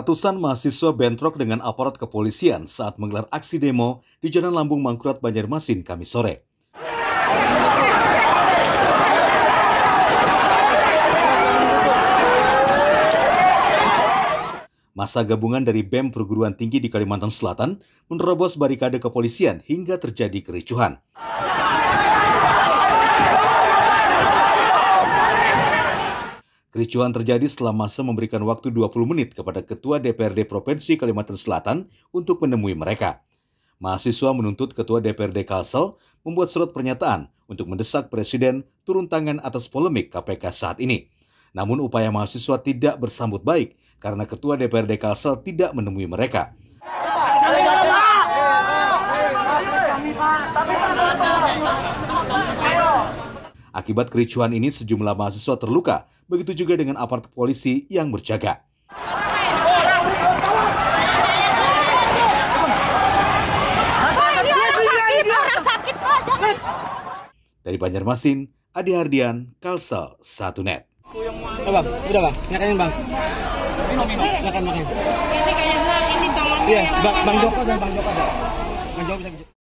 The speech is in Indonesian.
Ratusan mahasiswa bentrok dengan aparat kepolisian saat menggelar aksi demo di Jalan Lambung Mangkurat, Banjarmasin, Kamis sore. Massa gabungan dari BEM Perguruan Tinggi di Kalimantan Selatan menerobos barikade kepolisian hingga terjadi kericuhan. Kericuhan terjadi setelah massa memberikan waktu 20 menit kepada Ketua DPRD Provinsi Kalimantan Selatan untuk menemui mereka. Mahasiswa menuntut Ketua DPRD Kalsel membuat surat pernyataan untuk mendesak Presiden turun tangan atas polemik KPK saat ini. Namun upaya mahasiswa tidak bersambut baik karena Ketua DPRD Kalsel tidak menemui mereka. Akibat kericuhan ini sejumlah mahasiswa terluka, begitu juga dengan aparat polisi yang berjaga. Dari Banjarmasin, Adi Hardian, Kalsel 1net. Bang, udah bang, nyakain bang. Makan. Ini kayaknya ini tangannya. Iya, Bang Joko dan Bang Joko ada. Bang Joko bisa.